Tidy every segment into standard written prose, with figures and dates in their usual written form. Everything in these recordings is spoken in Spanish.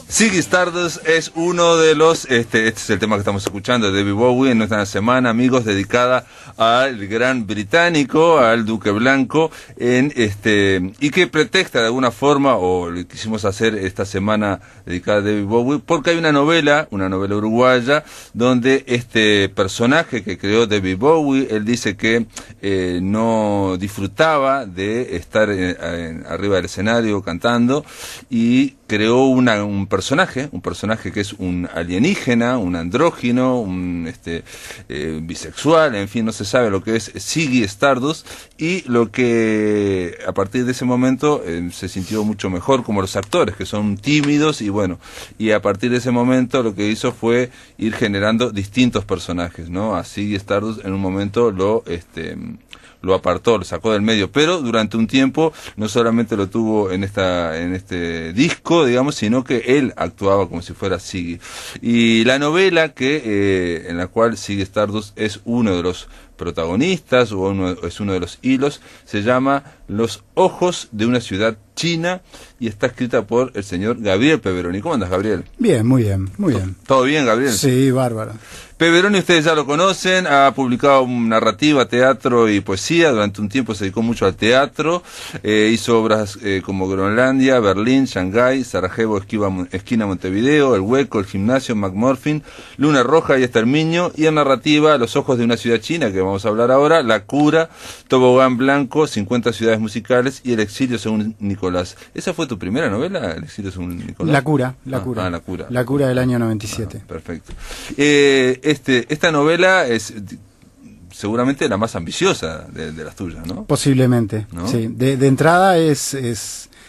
Ziggy Stardust es uno de los, este es el tema que estamos escuchando de David Bowie en nuestra semana, amigos, dedicada al gran británico, al Duque Blanco, y que pretexta de alguna forma, o lo quisimos hacer esta semana dedicada a David Bowie, porque hay una novela uruguaya, donde este personaje que creó David Bowie, él dice que no disfrutaba de estar arriba del escenario cantando, y creó un personaje que es un alienígena, un andrógino, un bisexual, en fin, no se sabe lo que es Ziggy Stardust, y lo que a partir de ese momento se sintió mucho mejor, como los actores que son tímidos, y a partir de ese momento lo que hizo fue ir generando distintos personajes, ¿no? A Ziggy Stardust en un momento lo apartó, lo sacó del medio, pero durante un tiempo no solamente lo tuvo en este disco, digamos, sino que él actuaba como si fuera Ziggy. Y la novela en la cual Ziggy Stardust es uno de los protagonistas, es uno de los hilos, se llama Los ojos de una ciudad china, y está escrita por el señor Gabriel Peveroni. ¿Cómo andas, Gabriel? Bien, muy bien, muy bien. ¿Todo bien, Gabriel? Sí, bárbaro. Peveroni, ustedes ya lo conocen, ha publicado narrativa, teatro y poesía. Durante un tiempo se dedicó mucho al teatro, hizo obras como Groenlandia, Berlín, Shanghái, Sarajevo, esquina Montevideo, El Hueco, El Gimnasio, McMurphy, Luna Roja y Exterminio, y en narrativa Los ojos de una ciudad china, que vamos a hablar ahora, La Cura, Tobogán Blanco, 50 ciudades musicales y El exilio según Nicolás. ¿Esa fue tu primera novela, El exilio según Nicolás? La Cura. La Cura. La Cura del año 97. Perfecto. Esta novela es seguramente la más ambiciosa de las tuyas, ¿no? Posiblemente, ¿no? Sí. De entrada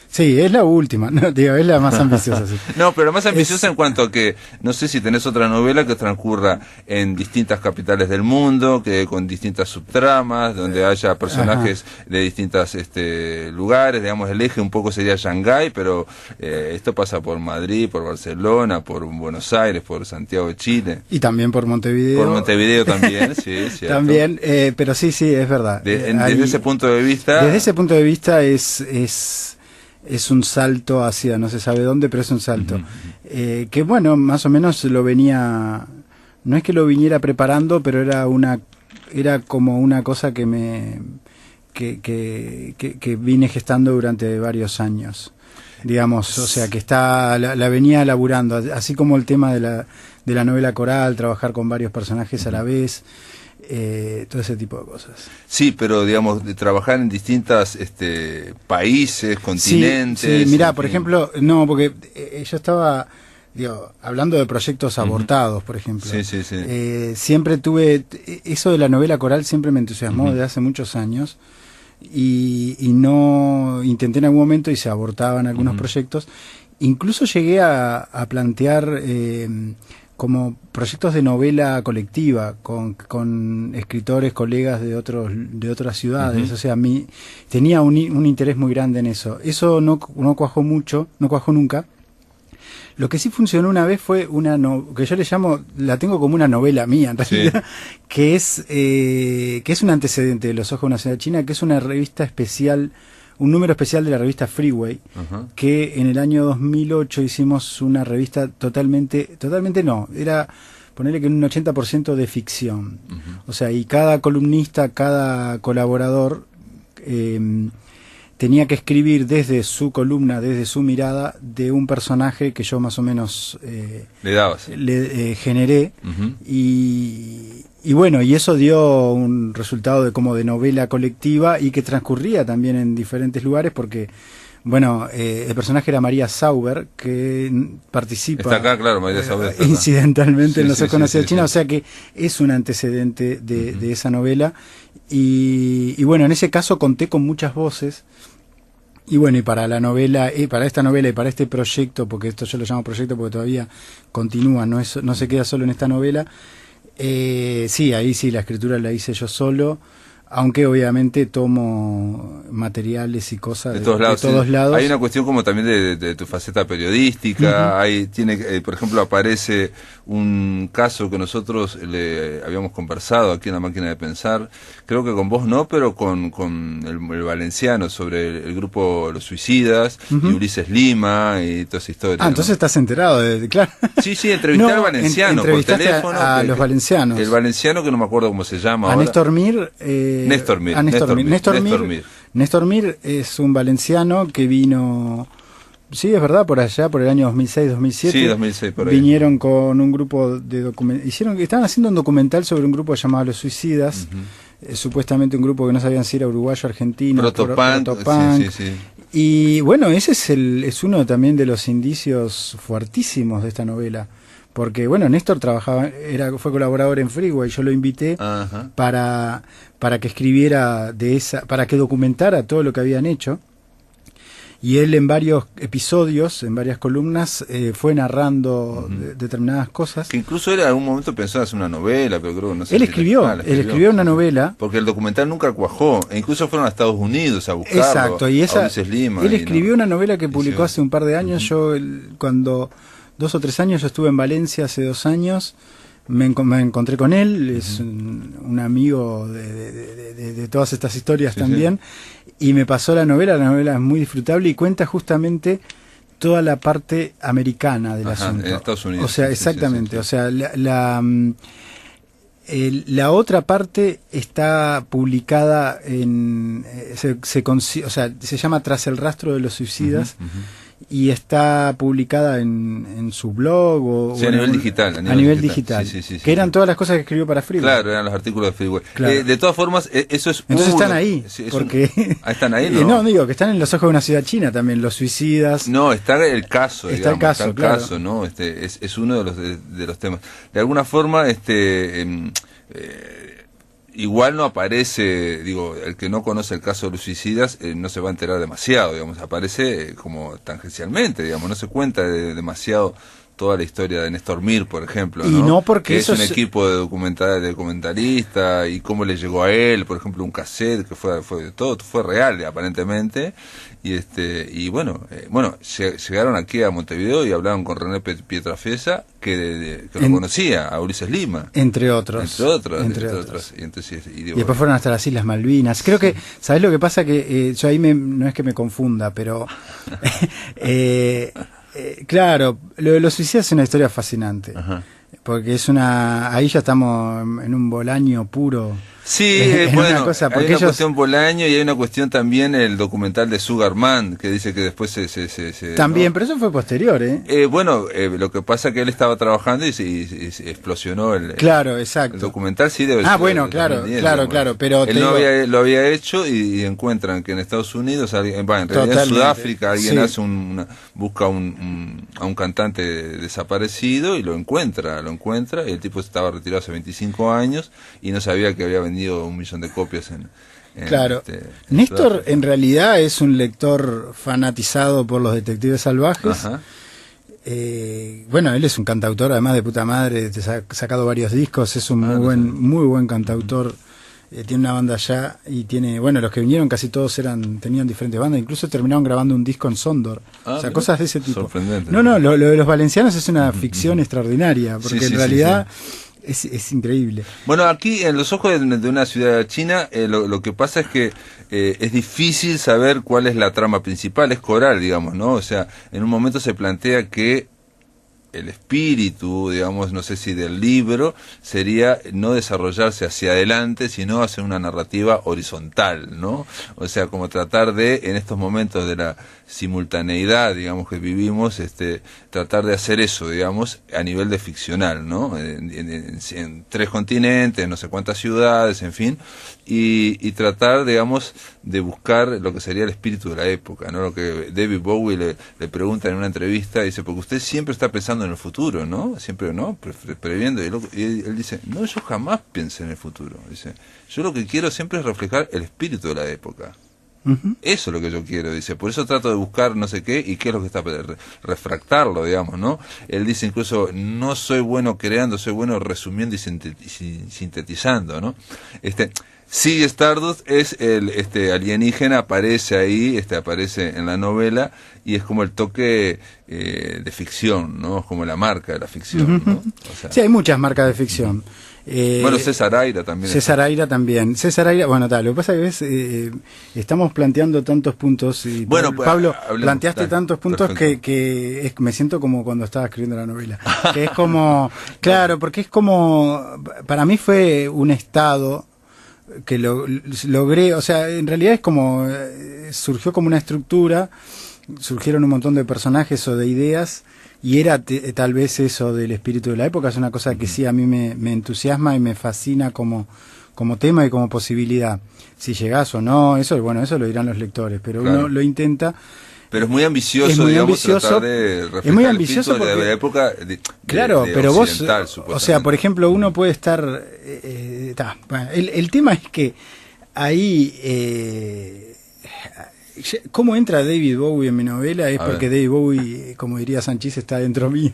sí, es la última, no, digo, es la más ambiciosa. Sí. No, pero la más ambiciosa en cuanto a que, no sé si tenés otra novela que transcurra en distintas capitales del mundo, que con distintas subtramas, donde haya personajes de distintas lugares, digamos, el eje un poco sería Shanghái, pero esto pasa por Madrid, por Barcelona, por Buenos Aires, por Santiago de Chile. Y también por Montevideo. Por Montevideo también, sí, cierto. También, pero sí, es verdad. Desde ese punto de vista... Desde ese punto de vista es un salto hacia no se sabe dónde, pero es un salto. Que bueno, más o menos lo venía, no es que lo viniera preparando, pero era como una cosa que vine gestando durante varios años, digamos, o sea que la venía elaborando, así como el tema de la novela coral, trabajar con varios personajes a la vez. Todo ese tipo de cosas. Sí, pero digamos, de trabajar en distintos países, continentes... Sí, mirá, por ejemplo, no, porque yo estaba, hablando de proyectos abortados, por ejemplo. Sí. Siempre tuve, eso de la novela coral siempre me entusiasmó desde hace muchos años, y no intenté en algún momento y se abortaban algunos proyectos. Incluso llegué a plantear... como proyectos de novela colectiva con escritores, colegas de otras ciudades. O sea, tenía un interés muy grande en eso. Eso no cuajó mucho, no cuajó nunca. Lo que sí funcionó una vez fue que yo le llamo, la tengo como una novela mía en realidad, que es un antecedente de Los ojos de una ciudad china, que es una revista especial, un número especial de la revista Freeway, que en el año 2008 hicimos una revista totalmente no, era ponerle que un 80% de ficción. O sea, y cada columnista, cada colaborador tenía que escribir desde su columna, desde su mirada, de un personaje que yo más o menos le generé. Y bueno, y eso dio un resultado de novela colectiva, y que transcurría también en diferentes lugares, porque bueno, el personaje era María Sauber, que participa... Está acá, claro, María Sauber está incidentalmente en Los ojos de una ciudad china, o sea que es un antecedente de esa novela, y bueno, en ese caso conté con muchas voces. Y bueno, y para la novela, para esta novela y para este proyecto, porque esto yo lo llamo proyecto porque todavía continúa, no se queda solo en esta novela. Sí, ahí sí, la escritura la hice yo solo, aunque obviamente tomo materiales y cosas de todos lados. Hay una cuestión como también de tu faceta periodística. Por ejemplo, aparece un caso que nosotros le habíamos conversado aquí en La Máquina de Pensar, creo que con vos no, pero con el valenciano, sobre el grupo Los Suicidas, y Ulises Lima y toda esa historia. Ah, entonces estás enterado claro. Sí, entrevisté al valenciano por teléfono. A los valencianos. El valenciano, que no me acuerdo cómo se llama. A ahora. Néstor Mir. Néstor Mir es un valenciano que vino, sí, es verdad, por allá, por el año 2006, 2007. Sí, 2006, por ahí. Vinieron con un grupo de estaban haciendo un documental sobre un grupo llamado Los Suicidas, supuestamente un grupo que no sabían si era uruguayo, argentino, Protopunk. Sí. Y bueno, ese es uno también de los indicios fuertísimos de esta novela. Porque, bueno, Néstor fue colaborador en Freeway, yo lo invité para que escribiera para que documentara todo lo que habían hecho. Y él en varios episodios, en varias columnas, fue narrando determinadas cosas. Que incluso él en algún momento pensó en hacer una novela, pero creo que no sé. Él escribió una novela. Porque el documental nunca cuajó, e incluso fueron a Estados Unidos a buscarlo. Exacto, y a Ulises Lima. Él escribió una novela que publicó hace un par de años. Yo, cuando 2 o 3 años, yo estuve en Valencia hace 2 años, me encontré con él, es un amigo de todas estas historias también, y me pasó la novela es muy disfrutable y cuenta justamente toda la parte americana del asunto. En Estados Unidos. O sea, exactamente, o sea, la otra parte está publicada se llama Tras el rastro de los suicidas, y está publicada en su blog a nivel digital. A nivel digital. Que eran todas las cosas que escribió para Freeway. Claro, eran los artículos de Freeway. Claro. De todas formas, eso es... Entonces están ahí. ¿Están ahí? No. No, digo, que están en Los ojos de una ciudad china también, Los Suicidas. No, está el caso, está el caso, ¿no? Es uno de los temas. De alguna forma, igual no aparece, el que no conoce el caso de Los Suicidas no se va a enterar demasiado, aparece como tangencialmente, no se cuenta demasiado toda la historia de Néstor Mir, por ejemplo, y no porque que es un equipo de documentalista y cómo le llegó a él, por ejemplo, un cassette que fue todo fue real aparentemente, y bueno, llegaron aquí a Montevideo y hablaron con René Pietrafiesa, que lo conocía, a Ulises Lima, entre otros. Y después fueron hasta las Islas Malvinas. Creo que, ¿sabés lo que pasa? Que yo ahí no es que me confunda, pero claro, lo de Los Suicidas es una historia fascinante. Porque ahí ya estamos en un Bolaño puro. Sí, bueno, hay una cuestión Bolaño y hay una cuestión también el documental de Sugarman, que dice que después se también, ¿no? Pero eso fue posterior, lo que pasa es que él estaba trabajando y se explosionó Claro, exacto. El documental sí debe ser. Bueno, claro, pero él lo había hecho y encuentran que en Estados Unidos, en realidad en Sudáfrica, alguien hace busca a un cantante desaparecido y lo encuentra, y el tipo estaba retirado hace 25 años y no sabía que había vendido 1 millón de copias claro. Néstor en realidad es un lector fanatizado por los detectives salvajes. Bueno, él es un cantautor además de puta madre, ha sacado varios discos, es un muy buen cantautor. Tiene una banda allá y los que vinieron casi todos tenían diferentes bandas, incluso terminaron grabando un disco en Sondor, cosas de ese tipo. Sorprendente. No, lo de los valencianos es una ficción extraordinaria, porque en realidad es increíble. Bueno, aquí en Los ojos de una ciudad china, lo que pasa es que es difícil saber cuál es la trama principal, es coral, ¿no? O sea, en un momento se plantea que el espíritu, no sé si del libro, sería no desarrollarse hacia adelante, sino hacer una narrativa horizontal, ¿no? O sea, como tratar de, en estos momentos de la simultaneidad, que vivimos, tratar de hacer eso, a nivel de ficcional, ¿no? En 3 continentes, no sé cuántas ciudades, en fin, y tratar, de buscar lo que sería el espíritu de la época, ¿no? Lo que David Bowie le pregunta en una entrevista, dice, porque usted siempre está pensando en el futuro, ¿no? Siempre, ¿no? Previendo, y él dice, no, yo jamás pienso en el futuro, dice, yo lo que quiero siempre es reflejar el espíritu de la época. Eso es lo que yo quiero, dice, por eso trato de buscar no sé qué y qué es lo que está, refractarlo, ¿no? Él dice incluso, no soy bueno creando, soy bueno resumiendo y sintetizando, ¿no? Ziggy Stardust es el alienígena, aparece ahí, aparece en la novela, y es como el toque de ficción, ¿no? Es como la marca de la ficción, ¿no? O sea, sí, hay muchas marcas de ficción. Bueno, César Aira también. César Aira también. César Aira, bueno, tal, lo que pasa es que estamos planteando tantos puntos y bueno, Pablo, hablemos, planteaste dale, tantos puntos que me siento como cuando estaba escribiendo la novela. Que es como, claro, porque es como, para mí fue un estado que logré, o sea, en realidad es como, surgió como una estructura, surgieron un montón de personajes o de ideas, y era tal vez eso del espíritu de la época. Es una cosa que sí a mí me entusiasma y me fascina como tema y como posibilidad. Si llegás o no, eso lo dirán los lectores, pero claro, uno lo intenta. Pero es muy ambicioso, digamos, tratar de reflejar es muy ambicioso el espíritu de la época claro, pero vos, o sea, por ejemplo, uno puede estar... bueno, el tema es que ahí... ¿Cómo entra David Bowie en mi novela? Es porque David Bowie, como diría Sanchís, está dentro mío.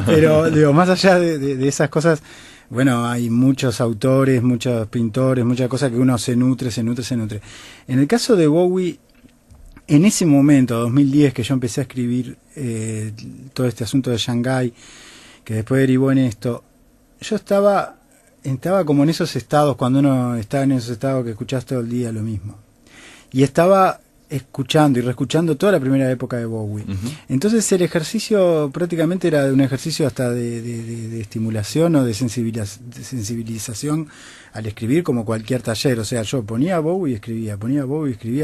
Pero, digo, más allá de esas cosas, bueno, hay muchos autores, muchos pintores, muchas cosas que uno se nutre. En el caso de Bowie, en ese momento, 2010, que yo empecé a escribir todo este asunto de Shanghái, que después derivó en esto, yo estaba como en esos estados, cuando uno está en esos estados que escuchás todo el día lo mismo. Y estaba escuchando y reescuchando toda la primera época de Bowie. Entonces el ejercicio prácticamente era un ejercicio hasta de estimulación o de sensibilización al escribir, como cualquier taller. O sea, yo ponía a Bowie y escribía,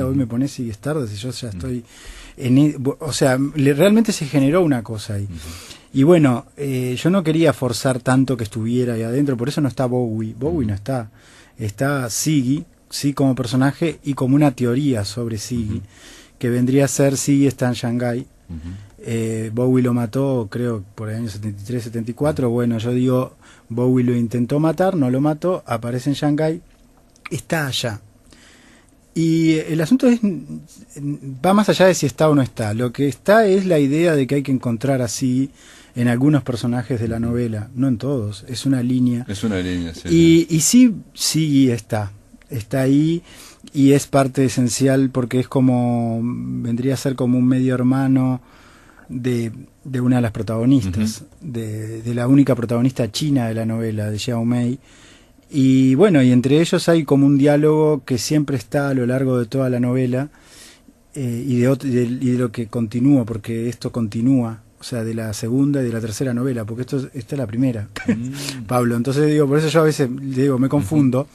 hoy me pones Ziggy Stardust y yo ya estoy o sea, realmente se generó una cosa ahí. Y bueno, yo no quería forzar tanto que estuviera ahí adentro, por eso no está Bowie no está Ziggy, sí, como personaje y como una teoría sobre Ziggy, que vendría a ser Ziggy está en Shanghái. Bowie lo mató, creo, por el año 73, 74. Bueno, yo digo, Bowie lo intentó matar, no lo mató, aparece en Shanghái, está allá. Y el asunto va más allá de si está o no está. Lo que está es la idea de que hay que encontrar así en algunos personajes de la novela, no en todos, es una línea. Es una línea, sí. Y sí, Ziggy está ahí y es parte esencial porque es como, vendría a ser como un medio hermano de una de las protagonistas, de la única protagonista china de la novela, de Xiao Mei. Y bueno, y entre ellos hay como un diálogo que siempre está a lo largo de toda la novela y de lo que continúa, porque esto continúa, o sea, de la segunda y de la tercera novela, porque esta es la primera, Pablo. Entonces digo, por eso yo a veces digo, me confundo.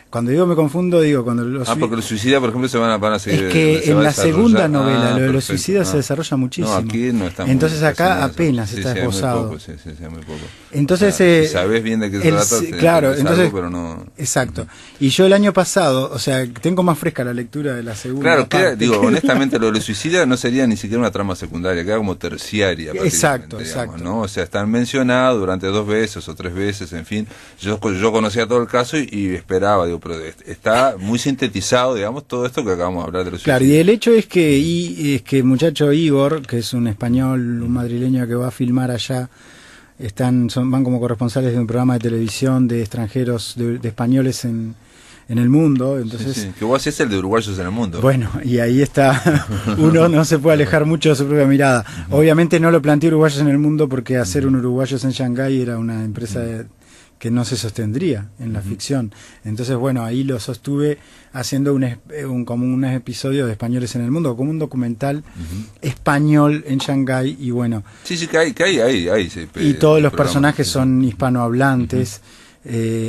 Cuando digo me confundo, digo cuando porque los suicidas, por ejemplo, se van a seguir. Es que en la segunda novela lo de los suicidas se desarrolla muchísimo. No, aquí no está. Entonces acá apenas está esbozado. Muy poco. Entonces, o sea, sabes bien de qué se trata, claro, entonces, algo, pero no. Exacto. Y yo el año pasado, o sea, tengo más fresca la lectura de la segunda. Claro, digo, honestamente, lo de los suicidas no sería ni siquiera una trama secundaria, queda como terciaria. Exacto, digamos, exacto. ¿no? O sea, están mencionados durante 2 veces o 3 veces, en fin. Yo conocía todo el caso y esperaba, digo, pero está muy sintetizado, digamos, todo esto que acabamos de hablar de los suicidas. Claro, y el hecho es que el muchacho Igor, que es un español, un madrileño que va a filmar allá, van como corresponsales de un programa de televisión de extranjeros, de españoles en el mundo. Entonces, sí, que vos hacés el de uruguayos en el mundo. Bueno, y ahí está, uno no se puede alejar mucho de su propia mirada. Obviamente no lo planteé uruguayos en el mundo porque hacer un uruguayos en Shanghái era una empresa que no se sostendría en la ficción. Entonces, bueno, ahí lo sostuve haciendo como unos episodios de españoles en el mundo, como un documental español en Shanghái, y bueno. Sí, que hay. Y todos los personajes son hispanohablantes.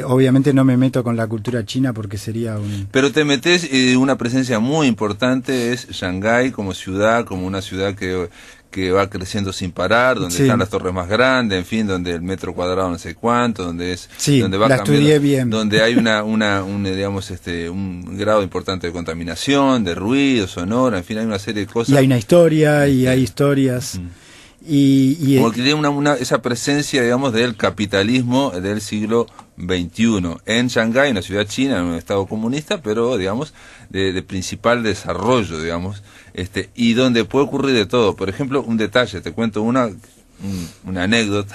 Obviamente no me meto con la cultura china porque sería Pero te metes, una presencia muy importante es Shanghái como ciudad, como una ciudad que va creciendo sin parar, donde están las torres más grandes, en fin, donde el metro cuadrado no sé cuánto, donde va la estudié bien, donde hay digamos un grado importante de contaminación, de ruido sonoro, en fin, hay una serie de cosas. Y hay una historia y hay historias. Y como que tiene esa presencia, digamos, del capitalismo del siglo XXI en Shanghái, una ciudad china, en un estado comunista, pero digamos de principal desarrollo, digamos, y donde puede ocurrir de todo. Por ejemplo, un detalle, te cuento una anécdota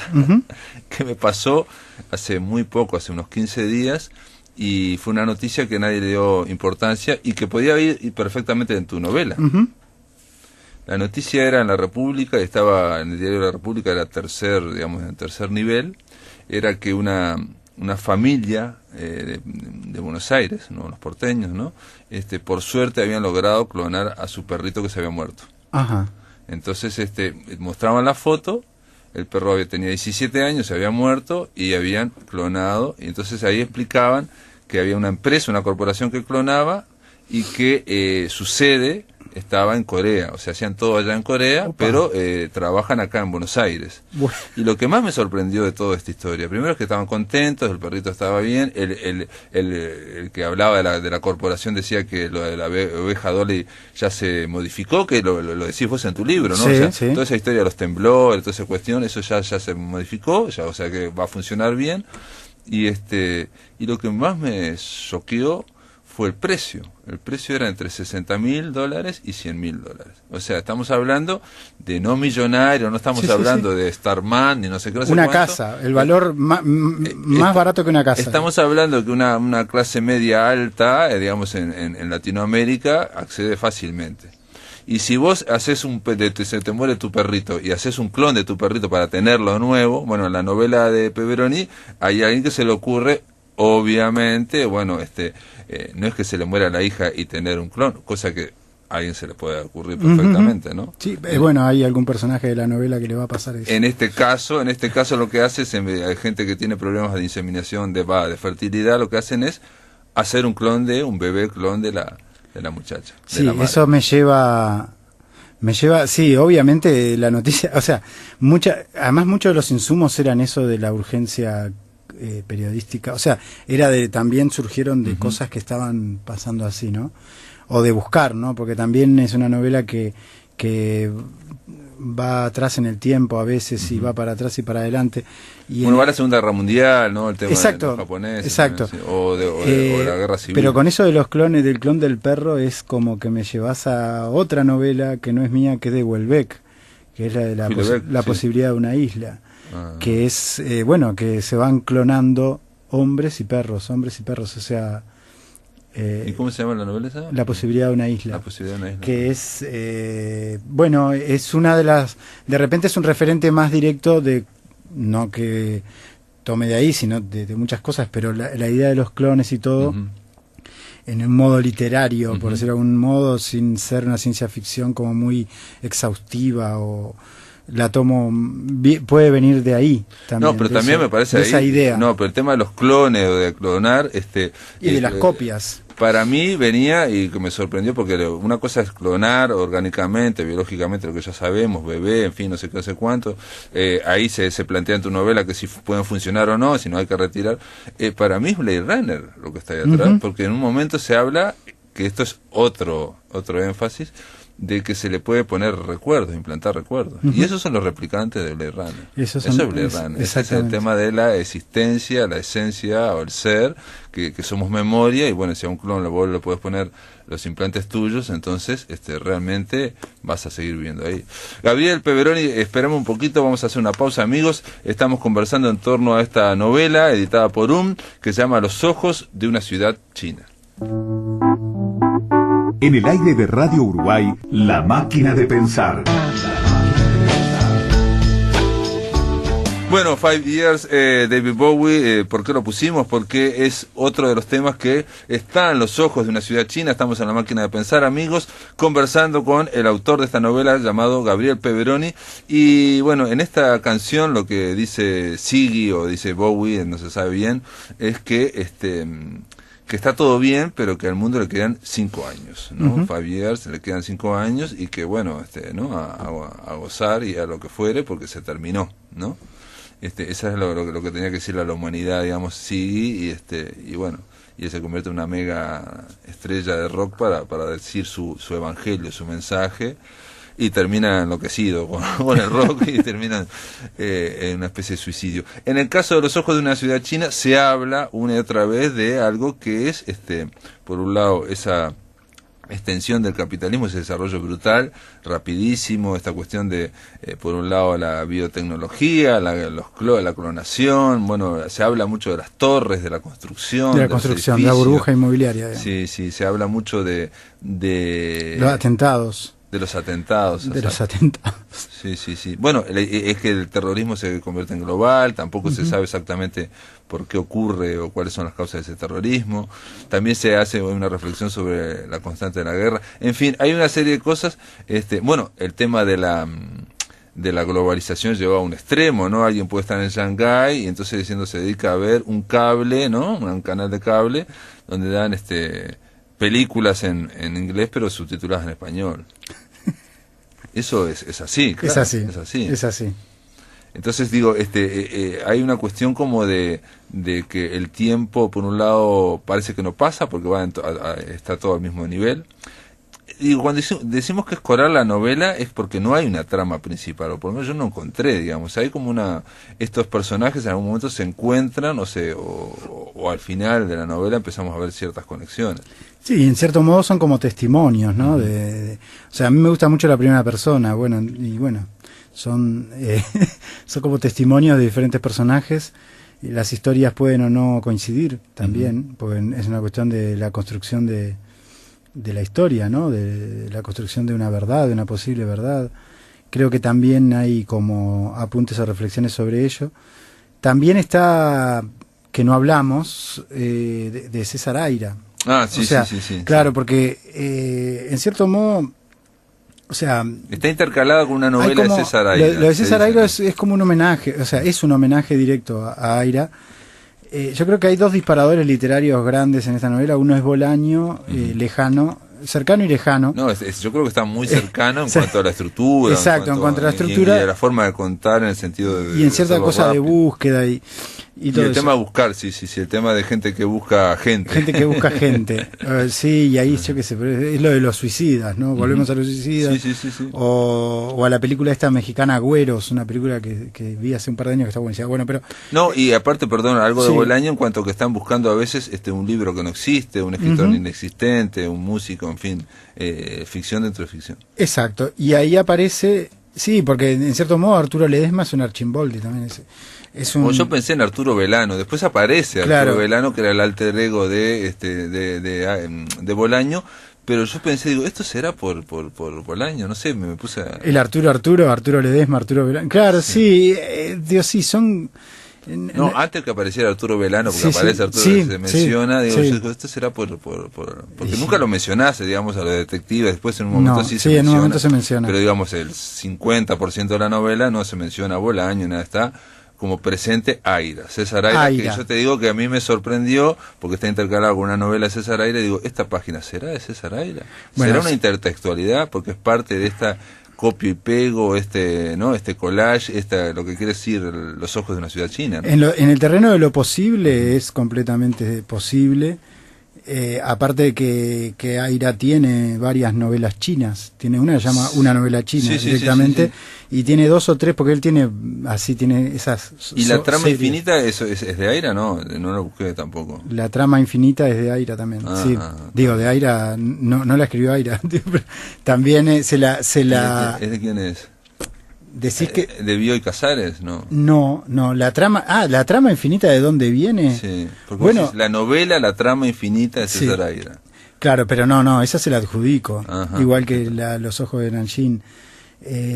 que me pasó hace muy poco, hace unos 15 días. y fue una noticia que nadie le dio importancia y que podía ir perfectamente en tu novela. La noticia era en La República, estaba en el diario de La República, era digamos, en tercer nivel, era que una familia de Buenos Aires, ¿no? Los porteños, ¿no? Por suerte habían logrado clonar a su perrito que se había muerto. Ajá. Entonces mostraban la foto, el perro tenía 17 años, se había muerto y habían clonado, y entonces ahí explicaban que había una empresa, una corporación que clonaba y que su sede estaba en Corea, o sea, hacían todo allá en Corea, Opa. pero trabajan acá en Buenos Aires. Bueno. Y lo que más me sorprendió de toda esta historia, primero es que estaban contentos, el perrito estaba bien, el que hablaba de la corporación decía que lo de la oveja Dolly ya se modificó, que lo decís vos en tu libro, ¿no? Sí, O sea, sí. toda esa historia de los temblores, toda esa cuestión, eso ya se modificó, ya, o sea que va a funcionar bien. Y lo que más me choqueó fue el precio. El precio era entre $60.000 y $100.000. O sea, estamos hablando de no millonario, no estamos hablando de Starman ni no sé qué. No sé una cuánto. casa, el valor más barato que una casa. Estamos hablando que una clase media alta, digamos en Latinoamérica, accede fácilmente. Y si vos haces se te muere tu perrito y haces un clon de tu perrito para tenerlo nuevo, bueno, en la novela de Peveroni hay alguien que se le ocurre, obviamente, bueno, no es que se le muera la hija y tener un clon, cosa que a alguien se le puede ocurrir perfectamente, ¿no? Sí, bueno, hay algún personaje de la novela que le va a pasar eso. En este caso lo que hace es, hay gente que tiene problemas de inseminación, de fertilidad, lo que hacen es hacer un clon un bebé clon de la muchacha. Sí, eso me lleva, sí, obviamente la noticia, o sea, además muchos de los insumos eran eso de la urgencia periodística, o sea, también surgieron de cosas que estaban pasando así, ¿no? O de buscar, ¿no? Porque también es una novela que va atrás en el tiempo a veces y va para atrás y para adelante. Y va a la Segunda Guerra Mundial, ¿no? El tema de los japoneses. Exacto. O de la Guerra Civil. Pero con eso de los clones, del clon del perro, es como que me llevas a otra novela que no es mía, que es de Houellebecq, que es la de la posibilidad de una isla. Que es, que se van clonando hombres y perros, o sea... ¿Y cómo se llama la novela esa? La posibilidad de una isla. La posibilidad de una isla. Que es, es una de las... De repente es un referente más directo de... No que tome de ahí, sino de muchas cosas, pero la idea de los clones y todo, en un modo literario, por decirlo de algún modo, sin ser una ciencia ficción como muy exhaustiva o... La tomo, puede venir de ahí también. No, pero también me parece de ahí, esa idea. No, pero el tema de los clones o de clonar, y de las copias. Para mí venía, y que me sorprendió, porque una cosa es clonar orgánicamente, biológicamente, lo que ya sabemos, bebé, en fin, no sé qué, no sé cuánto. Ahí se plantea en tu novela que si pueden funcionar o no, si no hay que retirar. Para mí es Blade Runner lo que está ahí atrás, porque en un momento se habla, que esto es otro énfasis, de que se le puede poner recuerdos, implantar recuerdos. Y esos son los replicantes de Blade Runner. Eso es Blade Runner. Ese es el tema de la existencia, la esencia o el ser, que somos memoria, y bueno, si a un clon vos le puedes poner los implantes tuyos, entonces realmente vas a seguir viviendo ahí. Gabriel Peveroni, esperamos un poquito, vamos a hacer una pausa, amigos. Estamos conversando en torno a esta novela editada por que se llama Los ojos de una ciudad china. En el aire de Radio Uruguay, La Máquina de Pensar. Bueno, 5 Years, David Bowie, ¿por qué lo pusimos? Porque es otro de los temas que está en los ojos de una ciudad china. Estamos en La Máquina de Pensar, amigos, conversando con el autor de esta novela llamado Gabriel Peveroni. Y bueno, en esta canción lo que dice Ziggy o dice Bowie, no se sabe bien, es que que está todo bien, pero que al mundo le quedan 5 años, ¿no? 5 years, le quedan 5 años y que bueno, ¿no? A gozar y a lo que fuere porque se terminó, ¿no? Esa es lo que tenía que decirle a la humanidad, digamos, sí, y bueno, y él se convierte en una mega estrella de rock para decir su evangelio, su mensaje, y termina enloquecido con el rock y termina en una especie de suicidio. En el caso de Los ojos de una ciudad china se habla una y otra vez de algo que es, por un lado, esa extensión del capitalismo, ese desarrollo brutal, rapidísimo, esta cuestión de, por un lado, la biotecnología, la clonación, bueno, se habla mucho de las torres, de la construcción, de la burbuja inmobiliaria. Sí, sí, se habla mucho de los atentados. De los atentados. De los atentados. Sí, sí, sí. Bueno, es que el terrorismo se convierte en global, tampoco se sabe exactamente por qué ocurre o cuáles son las causas de ese terrorismo. También se hace una reflexión sobre la constante de la guerra. En fin, hay una serie de cosas. Bueno, el tema de la globalización llegó a un extremo, ¿no? Alguien puede estar en Shanghái y entonces diciendo se dedica a ver un cable, ¿no? Un canal de cable donde dan películas en inglés pero subtituladas en español. Eso es así, claro, es así. Entonces digo, hay una cuestión como de que el tiempo, por un lado, parece que no pasa porque está todo al mismo nivel. Digo, cuando decimos que es coral la novela es porque no hay una trama principal, o por lo menos yo no encontré, digamos, hay como estos personajes en algún momento se encuentran, o al final de la novela empezamos a ver ciertas conexiones. Sí, en cierto modo son como testimonios, ¿no? O sea, a mí me gusta mucho la primera persona, son como testimonios de diferentes personajes, y las historias pueden o no coincidir también, porque es una cuestión de la construcción de la historia, ¿no? De la construcción de una verdad, de una posible verdad. Creo que también hay como apuntes o reflexiones sobre ello. También está, que no hablamos, de César Aira. Ah, sí, sí. Claro, porque en cierto modo, o sea... Está intercalada con una novela de César Aira. Lo de César Aira es como un homenaje, o sea, es un homenaje directo a Aira. Yo creo que hay dos disparadores literarios grandes en esta novela. Uno es Bolaño, cercano y lejano. No, yo creo que está muy cercano en cuanto a la estructura. Exacto, en cuanto a la estructura. Y a la forma de contar en el sentido de... Y en cierta cosa rápido. De búsqueda y todo el eso. tema de buscar, sí, el tema de gente que busca gente. Gente que busca gente. Sí, y ahí yo qué sé, pero es lo de los suicidas, ¿no? Volvemos a los suicidas. Sí. O a la película esta mexicana Güeros, una película que vi hace un par de años que está buenísima. Bueno, pero... No, y aparte, perdón, algo de Bolaño en cuanto que están buscando a veces un libro que no existe, un escritor inexistente, un músico, en fin, ficción dentro de ficción. Exacto, y ahí aparece... Sí, porque en cierto modo Arturo Ledesma es un Archimboldi también. Yo pensé en Arturo Velano, después aparece Arturo Velano, que era el alter ego de Bolaño, pero yo pensé, digo, esto será por Bolaño, no sé, me puse a... El Arturo Ledesma, Arturo Velano. Claro, sí, Dios, sí, son... No, antes que apareciera Arturo Velano, porque aparece Arturo, se menciona, digo, yo digo, esto será porque nunca lo mencionaste, digamos, a los detectives, después en un momento se menciona. En un momento se menciona. Pero digamos, el 50% de la novela no se menciona a Bolaño, nada, está como presente Aira, César Aira, que yo te digo que a mí me sorprendió, porque está intercalado con una novela de César Aira, y digo, ¿esta página será de César Aira? ¿Será una intertextualidad? Porque es parte de esta copio y pego, este collage, lo que quiere decir los ojos de una ciudad china, ¿no? En el terreno de lo posible es completamente posible. Aparte de que Aira tiene varias novelas chinas, tiene una que se llama Una novela china directamente, y tiene dos o tres, porque él tiene esas. ¿Y la trama infinita es de Aira? No lo busqué tampoco. La trama infinita es de Aira también. Digo, de Aira, no la escribió Aira. También ¿Es de quién es? Decís que de Bioy Casares, ¿no? No, la trama infinita, ¿de dónde viene? Sí, porque la novela, la trama infinita de César Aira. Claro, pero no, esa se la adjudico, igual que Los ojos de Nanjing.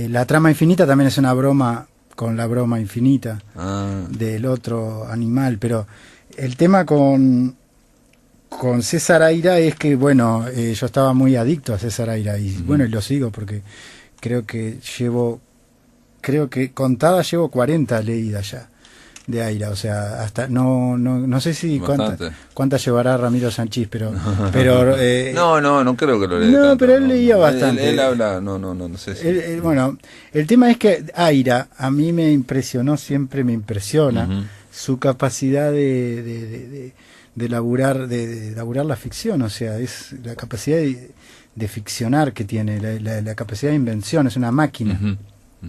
La trama infinita también es una broma con la broma infinita del otro animal, pero el tema con César Aira es que, yo estaba muy adicto a César Aira, y y lo sigo porque creo que contadas llevo 40 leídas ya de Aira, o sea, hasta no sé si cuántas llevará Ramiro Sanchís, pero no creo que lo lea. No, pero él leía bastante. Él habla, no sé si. El tema es que Aira a mí me impresionó, siempre me impresiona su capacidad de laburar la ficción, o sea, es la capacidad de ficcionar que tiene, la capacidad de invención, es una máquina.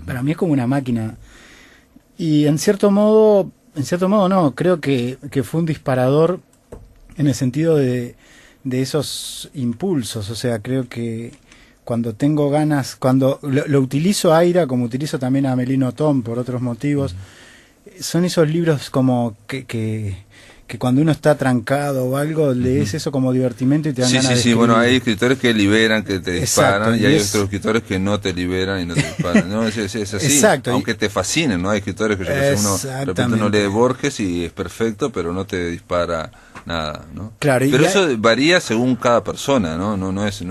Para mí es como una máquina. Y en cierto modo no, creo que fue un disparador en el sentido de de esos impulsos. O sea, creo que cuando tengo ganas, cuando lo utilizo a Aira, como utilizo también a Amelino Tom por otros motivos, son esos libros como que cuando uno está trancado o algo, lees eso como divertimento y te dan ganas de escribir. Bueno, hay escritores que liberan, que te disparan, Exacto, y hay otros escritores que no te liberan y no te disparan. No, es así, Exacto, aunque te fascinen, ¿no? Hay escritores que yo que sé, uno de repente no lee Borges y es perfecto, pero no te dispara nada, ¿no? Claro, pero eso varía según cada persona, ¿no? No es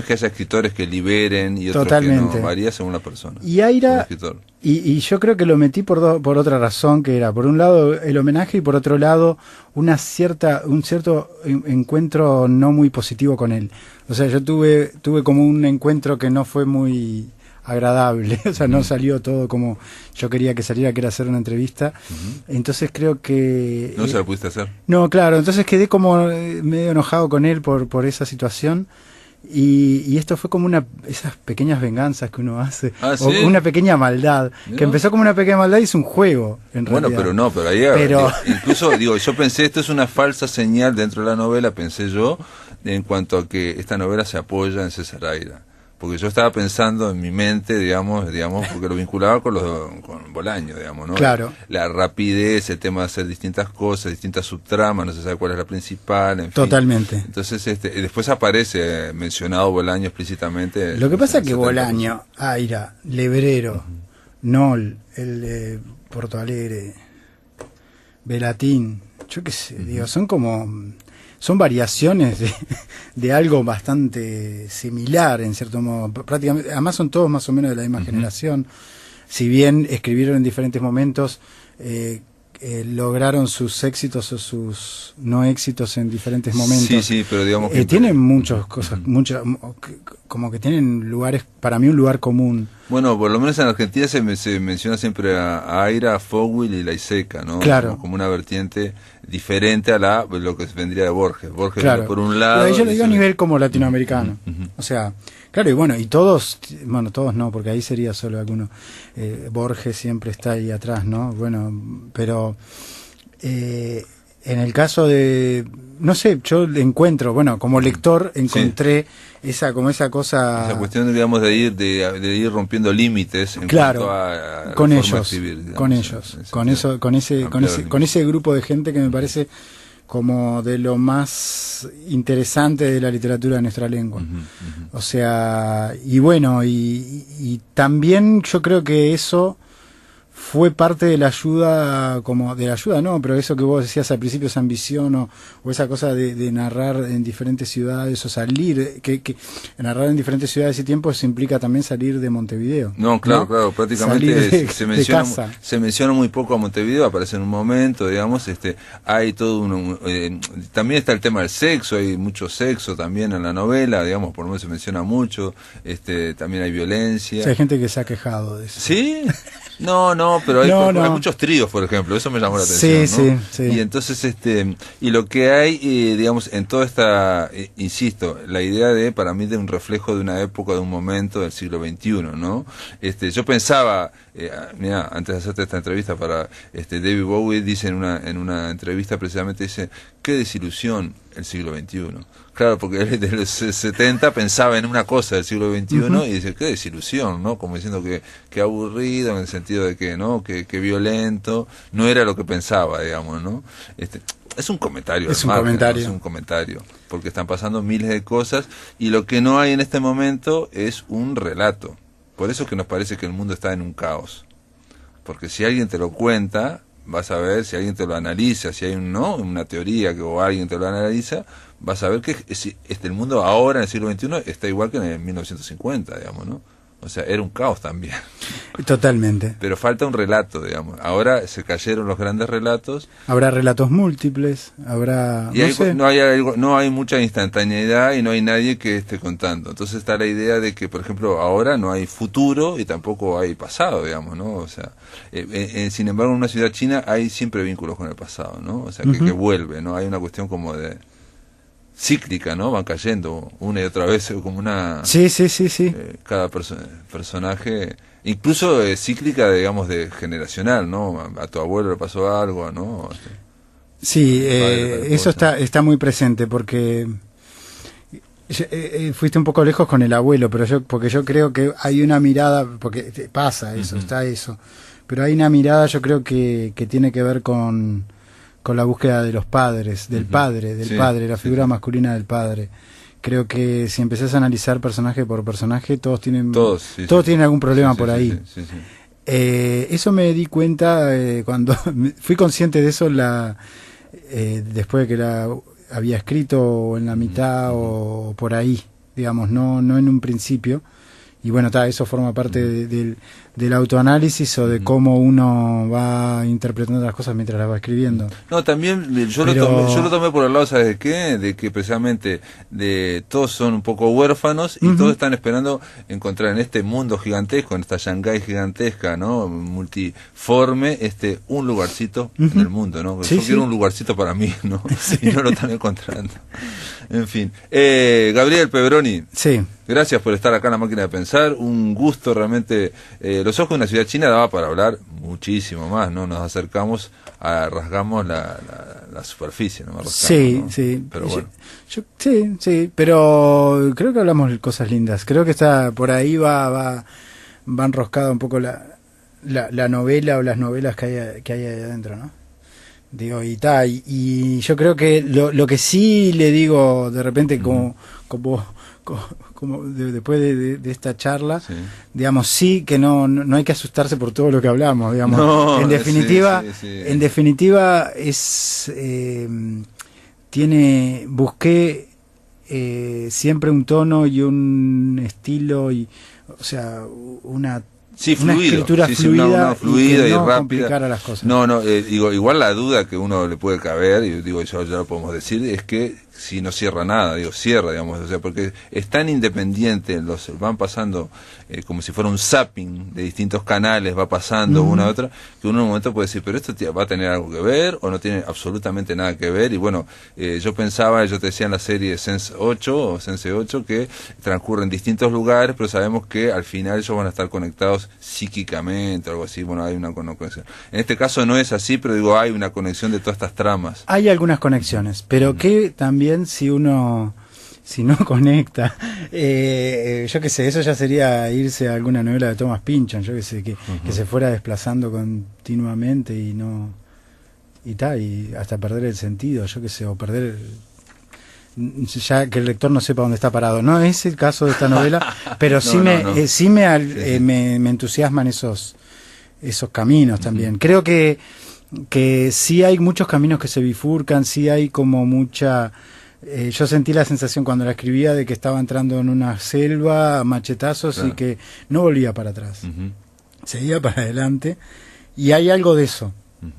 que haya escritores que liberen y otros Totalmente. que no, varía según la persona. Y Aira, y yo creo que lo metí por otra razón, que era por un lado el homenaje y por otro lado un cierto encuentro no muy positivo con él. O sea, yo tuve como un encuentro que no fue muy agradable, o sea, no salió todo como yo quería que saliera, que era hacer una entrevista. Entonces creo que no se la pudiste hacer. No, claro, entonces quedé como medio enojado con él por esa situación. Y esto fue como esas pequeñas venganzas que uno hace, ¿sí? O una pequeña maldad, que empezó como una pequeña maldad y es un juego, en realidad. Bueno, pero ahí incluso, yo pensé, esto es una falsa señal dentro de la novela, pensé yo, en cuanto a que esta novela se apoya en César Aira. Porque yo estaba pensando en mi mente, digamos, porque lo vinculaba con Bolaño, digamos, ¿no? Claro. La rapidez, el tema de hacer distintas cosas, distintas subtramas, no se sabe cuál es la principal, en fin. Totalmente. Entonces, después aparece mencionado Bolaño explícitamente. Lo que pasa es que Bolaño, Aira, Lebrero, Nol, el de Porto Alegre, Velatín, yo qué sé, digo, son variaciones de algo bastante similar, en cierto modo. Prácticamente, además son todos más o menos de la misma generación. Si bien escribieron en diferentes momentos, lograron sus éxitos o sus no éxitos en diferentes momentos. Sí, pero digamos que tienen muchas cosas, como que tienen lugares, para mí un lugar común. Bueno, por lo menos en Argentina se menciona siempre a Aira, a Fogwill y la Iseca, ¿no? Claro. Como una vertiente diferente a lo que vendría de Borges. Borges, claro, por un lado... Pero yo lo digo a nivel como latinoamericano. O sea, claro, y todos no, porque ahí sería solo alguno. Borges siempre está ahí atrás, ¿no? Bueno, pero en el caso de... No sé, yo encuentro, como lector encontré esa cosa... Esa cuestión, digamos, de ir rompiendo límites en cuanto a con la ellos, forma de escribir, digamos, con ellos, con ese grupo de gente que me parece como de lo más interesante de la literatura de nuestra lengua. O sea, y también yo creo que eso fue parte de la ayuda, pero eso que vos decías al principio, esa ambición o esa cosa de narrar en diferentes ciudades o salir, que narrar en diferentes ciudades y tiempos implica también salir de Montevideo. No, claro, prácticamente se menciona muy poco a Montevideo, aparece en un momento, digamos, hay todo también está el tema del sexo, hay mucho sexo también en la novela, digamos, por lo menos se menciona mucho, también hay violencia. Sí, hay gente que se ha quejado de eso. ¿Sí? No, pero hay muchos tríos, por ejemplo, eso me llamó la atención, ¿no? Sí. Y entonces, y lo que hay, digamos, en toda esta, insisto, la idea para mí, de un reflejo de una época, de un momento del siglo XXI, ¿no? Yo pensaba, mira, antes de hacerte esta entrevista para David Bowie, dice en una entrevista precisamente, dice, qué desilusión el siglo XXI. Claro, porque él desde los 70 pensaba en una cosa del siglo XXI y dice, qué desilusión, ¿no? Como diciendo que aburrido, en el sentido de que, ¿no? Que violento, no era lo que pensaba, digamos, ¿no? Es un comentario. Es un comentario, porque están pasando miles de cosas y lo que no hay en este momento es un relato. Por eso es que nos parece que el mundo está en un caos. Porque si alguien te lo cuenta, vas a ver, si alguien te lo analiza, si hay una teoría o alguien te lo analiza, vas a ver que el mundo ahora en el siglo XXI está igual que en el 1950, digamos, ¿no? O sea, era un caos también. Totalmente. Pero falta un relato, digamos. Ahora se cayeron los grandes relatos. Habrá relatos múltiples, habrá... No hay mucha instantaneidad y no hay nadie que esté contando. Entonces está la idea de que, por ejemplo, ahora no hay futuro y tampoco hay pasado, digamos, ¿no? O sea, sin embargo, en una ciudad china hay siempre vínculos con el pasado, ¿no? O sea, que vuelve, ¿no? Hay una cuestión como de... cíclica, ¿no? Van cayendo una y otra vez como una... Sí. Cada personaje, incluso cíclica, digamos, de generacional, ¿no? A tu abuelo le pasó algo, ¿no? Sí, eso está muy presente porque fuiste un poco lejos con el abuelo, pero porque yo creo que hay una mirada, porque pasa eso, está eso, pero hay una mirada, yo creo que tiene que ver con la búsqueda de los padres, del padre, la figura masculina del padre. Creo que si empezás a analizar personaje por personaje, todos tienen algún problema por ahí. Sí. Eso me di cuenta cuando fui consciente de eso después de que la había escrito en la mitad o por ahí, digamos, no en un principio. Y bueno, eso forma parte del autoanálisis o de cómo uno va interpretando las cosas mientras las va escribiendo. No, también yo lo tomé por el lado, ¿sabes de qué? De que precisamente todos son un poco huérfanos y todos están esperando encontrar en este mundo gigantesco, en esta Shanghái gigantesca, ¿no? Multiforme, un lugarcito en el mundo, ¿no? Yo quiero un lugarcito para mí, ¿no? Y no lo están encontrando. En fin. Gabriel Pebroni. Sí. Gracias por estar acá en La Máquina de Pensar, un gusto realmente. Los ojos de una ciudad china daba para hablar muchísimo más, ¿no? Nos acercamos, rasgamos la superficie, ¿no? Sí, ¿no? Sí. Pero bueno. Sí, pero creo que hablamos de cosas lindas. Creo que está por ahí va enroscada un poco la novela o las novelas que hay ahí adentro, ¿no? Digo, y yo creo que lo que sí le digo de repente como después de esta charla, digamos, sí que no hay que asustarse por todo lo que hablamos, digamos. No, en definitiva, en definitiva busqué siempre un tono y un estilo o sea, una escritura fluida y rápida. Las cosas. Digo, igual la duda que uno le puede caber, y digo, eso ya lo podemos decir, es que si no cierra nada, cierra, digamos, o sea, porque es tan independiente, van pasando como si fuera un zapping de distintos canales, va pasando una a otra, que uno en un momento puede decir, pero esto va a tener algo que ver o no tiene absolutamente nada que ver. Y bueno, yo te decía en la serie Sense 8 que transcurre en distintos lugares, pero sabemos que al final ellos van a estar conectados psíquicamente o algo así. Bueno, hay una conexión. En este caso no es así, pero digo, hay una conexión de todas estas tramas. Hay algunas conexiones, pero que también si no conecta, yo qué sé, eso ya sería irse a alguna novela de Thomas Pynchon, yo qué sé, que se fuera desplazando continuamente y hasta perder el sentido, yo qué sé, o perder ya que el lector no sepa dónde está parado. No es el caso de esta novela, pero me entusiasman esos caminos también. Creo que sí hay muchos caminos que se bifurcan, sí hay como mucha... yo sentí la sensación cuando la escribía de que estaba entrando en una selva a machetazos y que no volvía para atrás. Seguía para adelante y hay algo de eso.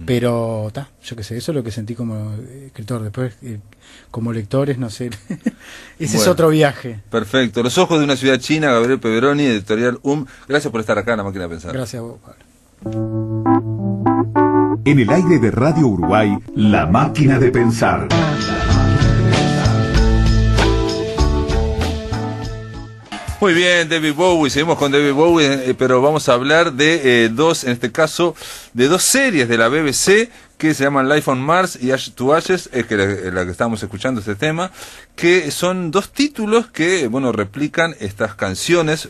Pero yo qué sé, eso es lo que sentí como escritor. Después, como lectores, no sé. Ese es otro viaje. Perfecto. Los ojos de una ciudad china, Gabriel Pebroni, editorial Gracias por estar acá en La Máquina de Pensar. Gracias a vos, Pablo. En el aire de Radio Uruguay, La Máquina de Pensar. Muy bien, David Bowie, seguimos con David Bowie, pero vamos a hablar de en este caso, de dos series de la BBC que se llaman Life on Mars y Ashes to Ashes, que la que estamos escuchando este tema, que son dos títulos que, bueno, replican estas canciones,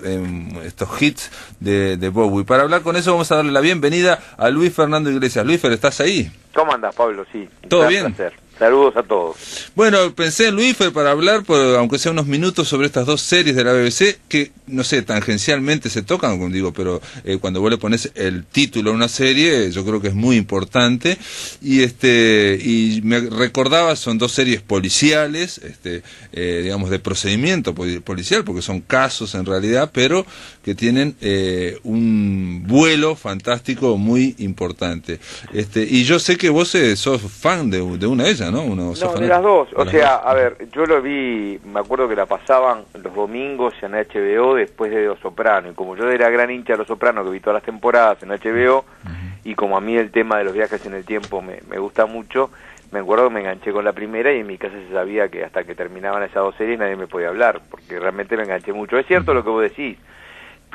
estos hits de Bowie. Para hablar con eso vamos a darle la bienvenida a Luis Fernando Iglesias. Luis, ¿estás ahí? ¿Cómo andas, Pablo? Sí. ¿Todo bien? Placer. Saludos a todos. Bueno, pensé en Luis para hablar, aunque sea unos minutos, sobre estas dos series de la BBC que, no sé, tangencialmente se tocan, como digo, pero cuando vos le pones el título a una serie, yo creo que es muy importante. Y me recordaba, son dos series policiales, digamos, de procedimiento policial, porque son casos en realidad, pero que tienen un vuelo fantástico muy importante. Y yo sé que vos sos fan de una de ellas, ¿no? No, de las dos. O sea, a ver, yo lo vi, me acuerdo que la pasaban los domingos en HBO después de Los Soprano, y como yo era gran hincha de Los Soprano, que vi todas las temporadas en HBO, y como a mí el tema de los viajes en el tiempo me gusta mucho, me acuerdo que me enganché con la primera y en mi casa se sabía que hasta que terminaban esas dos series nadie me podía hablar, porque realmente me enganché mucho. Es cierto lo que vos decís,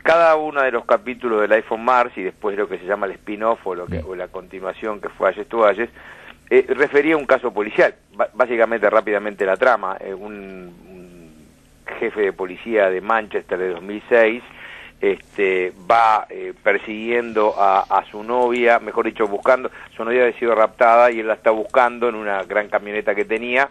cada uno de los capítulos de Life on Mars y después lo que se llama el spin-off o la continuación que fue Ashes to Ashes, refería a un caso policial, básicamente rápidamente la trama, un jefe de policía de Manchester de 2006 va persiguiendo a su novia, mejor dicho, buscando, su novia había sido raptada y él la está buscando en una gran camioneta que tenía,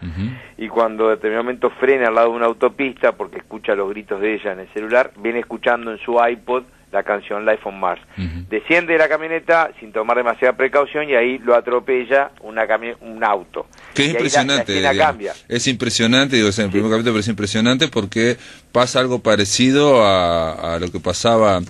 y cuando en determinado momento frena al lado de una autopista porque escucha los gritos de ella en el celular, viene escuchando en su iPod la canción Life on Mars. Desciende de la camioneta sin tomar demasiada precaución y ahí lo atropella un auto. Que es impresionante. La cambia. Es impresionante, digo, es en el primer capítulo, pero es impresionante porque pasa algo parecido a lo que pasaba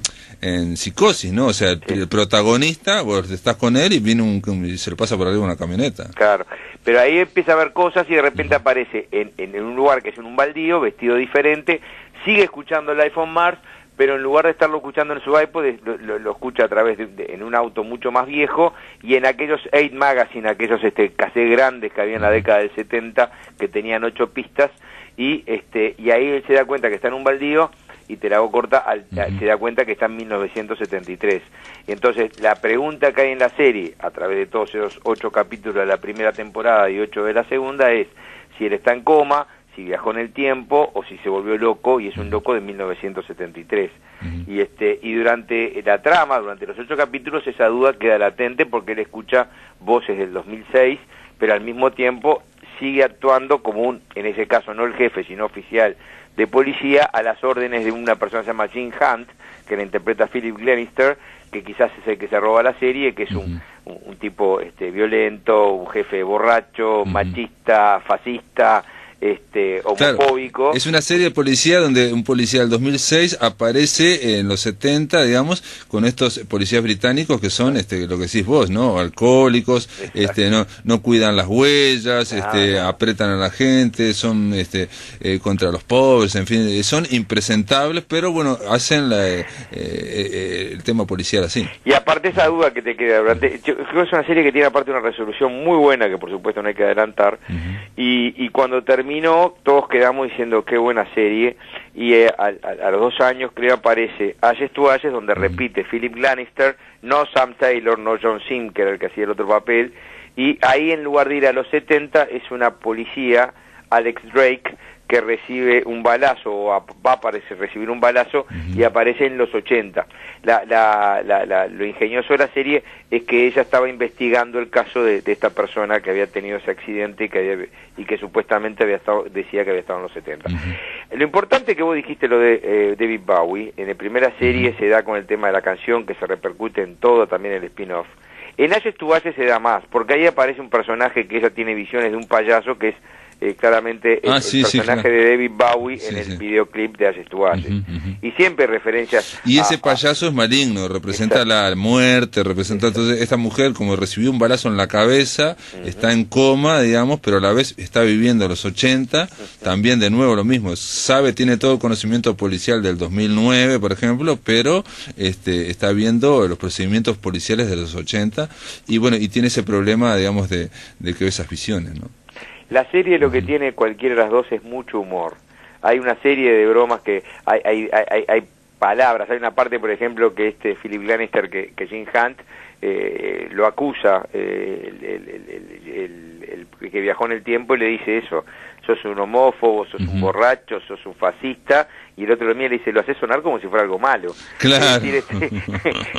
en Psicosis, ¿no? O sea, el protagonista, vos estás con él y viene y se lo pasa por arriba una camioneta. Claro, pero ahí empieza a ver cosas y de repente aparece en un lugar que es en un baldío, vestido diferente, sigue escuchando Life on Mars, pero en lugar de estarlo escuchando en su iPod, lo escucha a través en un auto mucho más viejo, y en aquellos 8 Magazine, aquellos cassettes grandes que había en la década del 70, que tenían 8 pistas, y ahí él se da cuenta que está en un baldío, y te la hago corta, se da cuenta que está en 1973. Y entonces la pregunta que hay en la serie, a través de todos esos 8 capítulos de la primera temporada y 8 de la segunda, es si él está en coma, si viajó en el tiempo o si se volvió loco y es un loco de 1973. Y durante la trama, durante los 8 capítulos, esa duda queda latente porque él escucha voces del 2006, pero al mismo tiempo sigue actuando como en ese caso no el jefe, sino oficial de policía, a las órdenes de una persona que se llama Jim Hunt, que la interpreta Philip Glenister, que quizás es el que se roba la serie, que es un tipo violento, un jefe borracho, machista, fascista, homofóbico. Claro, es una serie de policía donde un policía del 2006 aparece en los 70, digamos, con estos policías británicos que son, lo que decís vos, ¿no? Alcohólicos, no cuidan las huellas, apretan a la gente, son contra los pobres, en fin, son impresentables, pero bueno, hacen el tema policial así. Y aparte esa duda que te queda, yo creo que es una serie que tiene aparte una resolución muy buena, que por supuesto no hay que adelantar, y cuando termina todos quedamos diciendo qué buena serie, y a los 2 años creo aparece Ashes to Ashes, donde repite Philip Glenister, no Sam Taylor, no John Sim, que era el que hacía el otro papel, y ahí en lugar de ir a los 70 es una policía, Alex Drake, que recibe un balazo, o va a recibir un balazo, y aparece en los 80. Lo ingenioso de la serie es que ella estaba investigando el caso de esta persona que había tenido ese accidente y que supuestamente decía que había estado en los 70. Lo importante que vos dijiste, lo de David Bowie, en la primera serie se da con el tema de la canción, que se repercute en todo, también el spin-off. En Ashes to Ashes se da más, porque ahí aparece un personaje que ella tiene visiones de un payaso, que es claramente el personaje de David Bowie en el videoclip de Ashes to Ashes. Y siempre referencias y ese payaso es maligno, representa la muerte, representa entonces esta mujer como recibió un balazo en la cabeza, está en coma, digamos, pero a la vez está viviendo los 80, también de nuevo lo mismo, tiene todo el conocimiento policial del 2009, por ejemplo, pero está viendo los procedimientos policiales de los 80 y bueno, y tiene ese problema, digamos, de que ve esas visiones, ¿no? La serie lo que tiene cualquiera de las dos es mucho humor. Hay una serie de bromas que hay palabras. Hay una parte, por ejemplo, que Philip Glenister, que Jim Hunt lo acusa, el que viajó en el tiempo, y le dice eso: sos un homófobo, sos un borracho, sos un fascista, y el otro lo mira y le dice, lo hace sonar como si fuera algo malo. Claro. Es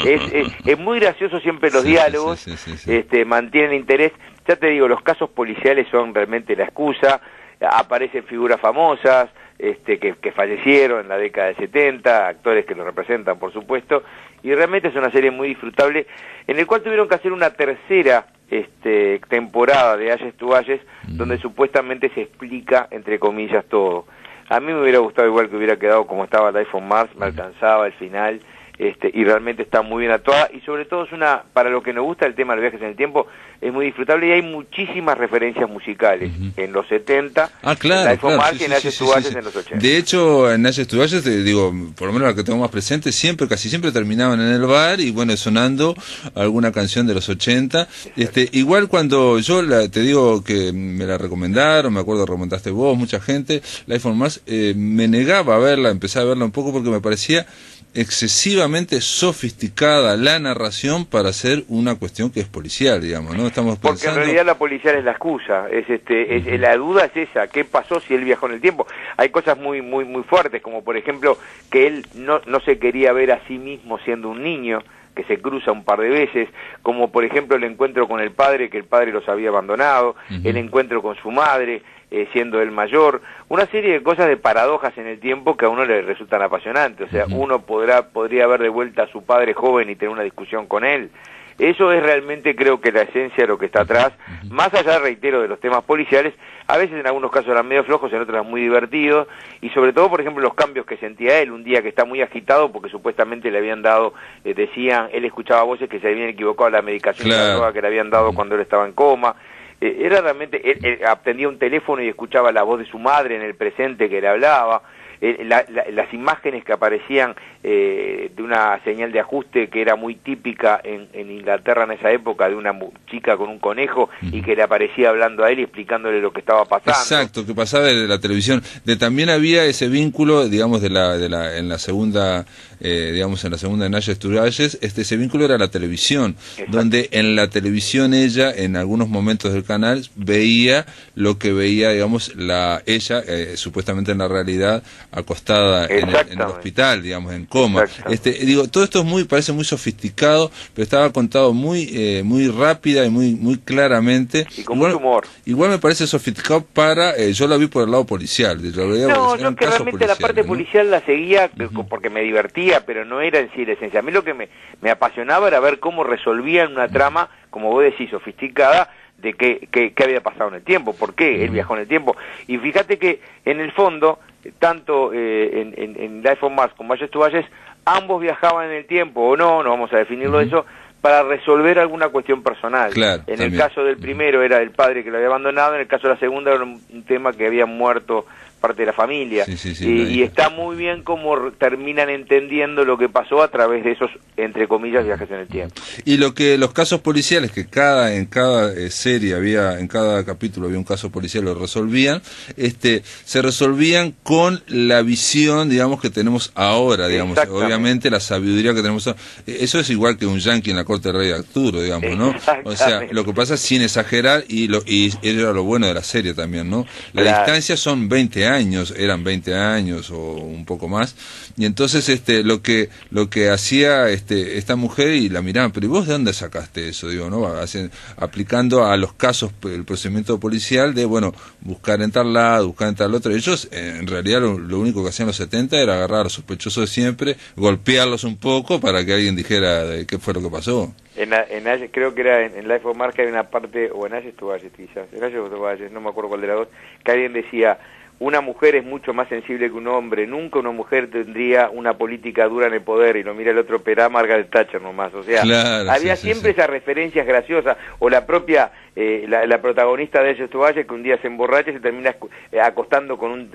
decir, es muy gracioso siempre los diálogos, sí. Mantienen interés. Ya te digo, los casos policiales son realmente la excusa, aparecen figuras famosas, que fallecieron en la década del 70, actores que lo representan, por supuesto, y realmente es una serie muy disfrutable, en el cual tuvieron que hacer una tercera temporada de Ashes to Ashes, donde supuestamente se explica, entre comillas, todo. A mí me hubiera gustado igual que hubiera quedado como estaba Life on Mars, me alcanzaba el final, y realmente está muy bien actuada, y sobre todo es para lo que nos gusta el tema de los viajes en el tiempo, es muy disfrutable, y hay muchísimas referencias musicales en los 70, claro, Life on Mars, y en Ashes to Ashes en los 80. De hecho, en Ashes to Ashes, digo, por lo menos la que tengo más presente, casi siempre terminaban en el bar, y bueno, sonando alguna canción de los 80. Igual cuando yo te digo que me la recomendaron, me acuerdo recomendaste vos, mucha gente, Life on Mars, me negaba a verla, empecé a verla un poco porque me parecía excesivamente sofisticada la narración para hacer una cuestión que es policial, digamos, ¿no? Estamos pensando... Porque en realidad la policial es la excusa, la duda es esa, ¿qué pasó si él viajó en el tiempo? Hay cosas muy fuertes, como por ejemplo que él no se quería ver a sí mismo siendo un niño, que se cruza un par de veces, como por ejemplo el encuentro con el padre, que el padre los había abandonado, el encuentro con su madre, siendo él mayor, una serie de cosas, de paradojas en el tiempo que a uno le resultan apasionantes. O sea, uno podría ver de vuelta a su padre joven y tener una discusión con él. Eso es realmente, creo que la esencia de lo que está atrás, más allá, reitero, de los temas policiales. A veces en algunos casos eran medio flojos, en otros eran muy divertidos, y sobre todo, por ejemplo, los cambios que sentía él un día que está muy agitado porque supuestamente le habían dado, decían, él escuchaba voces que se habían equivocado la medicación de la droga que le habían dado cuando él estaba en coma. Era realmente, él atendía un teléfono y escuchaba la voz de su madre en el presente que le hablaba. Las imágenes que aparecían de una señal de ajuste que era muy típica en Inglaterra en esa época, de una chica con un conejo y que le aparecía hablando a él y explicándole lo que estaba pasando. Exacto, que pasaba de la televisión. También había ese vínculo, digamos, en la segunda, digamos, en la segunda de Naya Sturges, ese vínculo era la televisión, donde en la televisión ella, en algunos momentos del canal, veía lo que veía, digamos, ella, supuestamente en la realidad, acostada en el hospital, digamos, en coma. Todo esto parece muy sofisticado, pero estaba contado muy rápida y muy claramente. Y con mucho humor. Igual me parece sofisticado yo lo vi por el lado policial. No, yo que realmente la parte policial la seguía porque me divertía, pero no era en sí la esencia. A mí lo que me apasionaba era ver cómo resolvían una trama, como vos decís, sofisticada, de qué había pasado en el tiempo, por qué él viajó en el tiempo. Y fíjate que en el fondo, tanto en Life on Mars como Naya Sturges, ambos viajaban en el tiempo, o no vamos a definirlo eso, para resolver alguna cuestión personal. Claro, en también. El caso del primero era el padre que lo había abandonado, en el caso de la segunda era un tema que había muerto parte de la familia, y está muy bien cómo terminan entendiendo lo que pasó a través de esos, entre comillas, viajes en el tiempo. Y los casos policiales, que en cada serie en cada capítulo había un caso policial, lo resolvían, se resolvían con la visión, digamos, que tenemos ahora, digamos, obviamente la sabiduría que tenemos ahora. Eso es igual que un yanqui en la corte del rey Arturo, digamos, ¿no? O sea, lo que pasa sin exagerar, y era lo bueno de la serie también, ¿no? La distancia son 20 años, eran 20 años o un poco más, y entonces lo que hacía esta mujer, y la miraban, pero ¿y vos de dónde sacaste eso? Digo, ¿no? Aplicando a los casos el procedimiento policial de, bueno, buscar en tal lado, buscar en tal otro. Ellos, en realidad, lo único que hacían los 70 era agarrar a los sospechosos de siempre, golpearlos un poco para que alguien dijera qué fue lo que pasó. Creo que era en Life of Mars, que hay una parte, o en Naya Sturges quizás, en Naya Sturges, no me acuerdo cuál de las dos, que alguien decía: una mujer es mucho más sensible que un hombre, nunca una mujer tendría una política dura en el poder, y lo mira el otro, pero Margaret Thatcher nomás. O sea, había siempre esas referencias graciosas, o la propia, la protagonista de Naya Sturges, que un día se emborracha y se termina acostando con un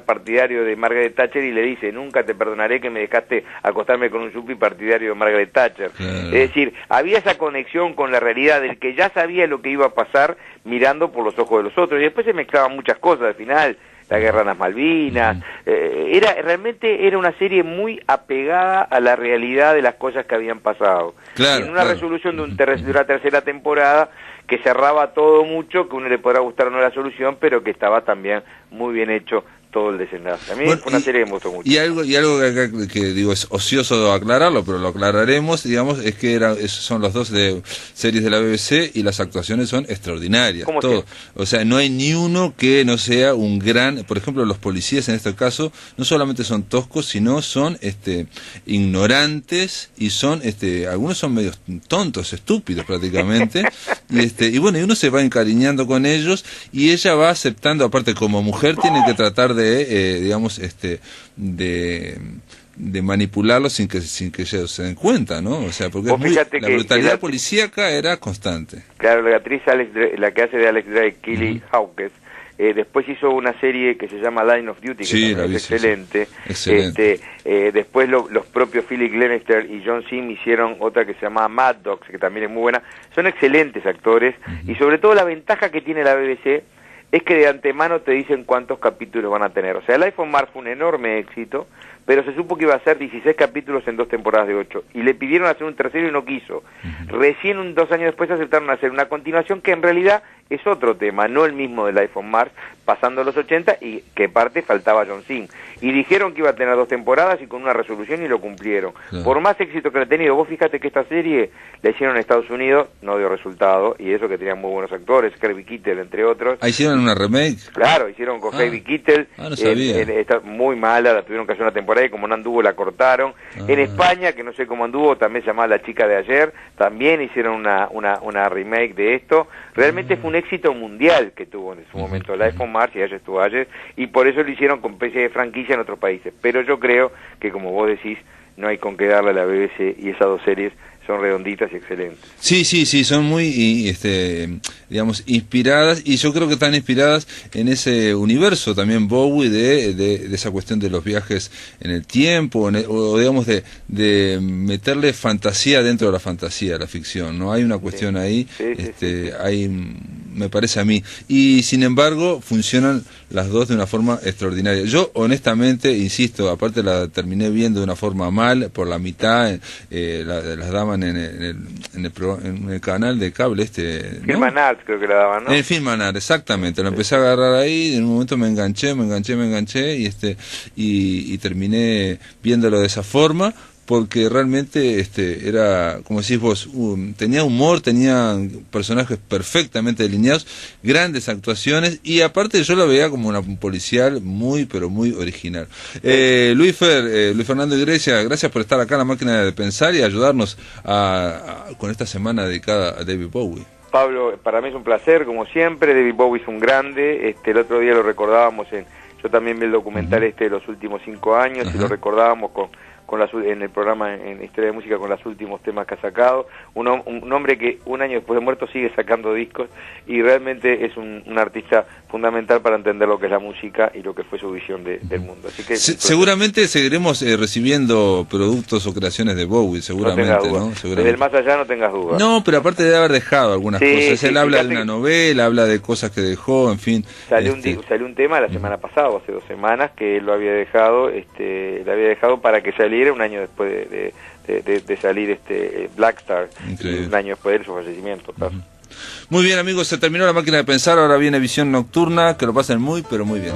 partidario de Margaret Thatcher, y le dice: nunca te perdonaré que me dejaste acostarme con un yuppie partidario de Margaret Thatcher. Es decir, había esa conexión con la realidad del que ya sabía lo que iba a pasar mirando por los ojos de los otros, y después se mezclaban muchas cosas al final. La guerra de las Malvinas, realmente era una serie muy apegada a la realidad de las cosas que habían pasado. En una resolución de una tercera temporada que cerraba todo mucho, que a uno le podrá gustar o no la solución, pero que estaba también muy bien hecho todo el desenlace. A mí fue una serie que me gustó mucho. Y algo que digo, es ocioso aclararlo, pero lo aclararemos, digamos, es que son los dos de series de la BBC, y las actuaciones son extraordinarias. Todo. O sea, no hay ni uno que no sea un gran... Por ejemplo, los policías en este caso no solamente son toscos, sino son ignorantes, y son algunos son medio tontos, estúpidos prácticamente. Y bueno, y uno se va encariñando con ellos, y ella va aceptando, aparte como mujer tiene que tratar de manipularlo sin que ellos se den cuenta, ¿no? O sea, porque la brutalidad policíaca era constante. Claro, la actriz la que hace de Alex Drake, Kelly Hawkes, después hizo una serie que se llama Line of Duty, que es excelente. Excelente. Después los propios Philip Glenister y John Simm hicieron otra que se llama Mad Dogs, que también es muy buena. Son excelentes actores, y sobre todo la ventaja que tiene la BBC es que de antemano te dicen cuántos capítulos van a tener. O sea, Life on Mars fue un enorme éxito, pero se supo que iba a ser 16 capítulos en 2 temporadas de 8, y le pidieron hacer un tercero y no quiso. Recién 2 años después aceptaron hacer una continuación que en realidad es otro tema, no el mismo de Life on Mars, pasando los 80, y que parte faltaba John Simm. Y dijeron que iba a tener 2 temporadas y con una resolución, y lo cumplieron. Claro. Por más éxito que le ha tenido, vos fíjate que esta serie la hicieron en Estados Unidos, no dio resultado, y eso que tenían muy buenos actores, Harvey Keitel, entre otros. ¿Ah, hicieron una remake? Claro, hicieron con Harvey Keitel, no sabía. está muy mala, la tuvieron que hacer una temporada y como no anduvo la cortaron. En España, que no sé cómo anduvo, también se llamaba La chica de ayer, también hicieron una remake de esto. Realmente fue un éxito mundial que tuvo en su momento Life on Mars, y ayer estuvo ayer, y por eso lo hicieron con especie de franquicia en otros países. Pero yo creo que, como vos decís, no hay con qué darle a la BBC, y esas 2 series son redonditas y excelentes. Sí, son muy, digamos, inspiradas, y yo creo que están inspiradas en ese universo también Bowie de esa cuestión de los viajes en el tiempo, o digamos de meterle fantasía dentro de la fantasía, la ficción, ¿no? Hay una cuestión ahí, hay, me parece a mí, y sin embargo funcionan las 2 de una forma extraordinaria. Yo honestamente, insisto, aparte la terminé viendo de una forma mal, por la mitad, las daban en el canal de cable ¿no? Film and Arts creo que la daban, ¿no? En el Film and Arts, exactamente. Lo empecé a agarrar ahí, y en un momento me enganché, y terminé viéndolo de esa forma, porque realmente era, como decís vos, tenía humor, tenía personajes perfectamente delineados, grandes actuaciones, y aparte yo lo veía como un policial muy, pero muy original. Luis Fernando Iglesias, gracias por estar acá en La Máquina de Pensar y ayudarnos con esta semana dedicada a David Bowie. Pablo, para mí es un placer, como siempre. David Bowie es un grande. El otro día lo recordábamos yo también vi el documental de los últimos 5 años, y lo recordábamos en el programa en Historia de Música con los últimos temas que ha sacado. Un hombre que un año después de muerto sigue sacando discos, y realmente es un artista fundamental para entender lo que es la música y lo que fue su visión del mundo. Así que seguramente seguiremos recibiendo productos o creaciones de Bowie, seguramente, ¿no? Desde el más allá no tengas dudas. No, pero aparte de haber dejado algunas cosas, él habla de una novela, habla de cosas que dejó, en fin. Salió un tema la semana pasada, o hace 2 semanas, que él lo había dejado, para que saliera un año después de salir Black Star, un año después de su fallecimiento. Muy bien, amigos, se terminó La Máquina de Pensar, ahora viene Visión Nocturna, que lo pasen muy, pero muy bien.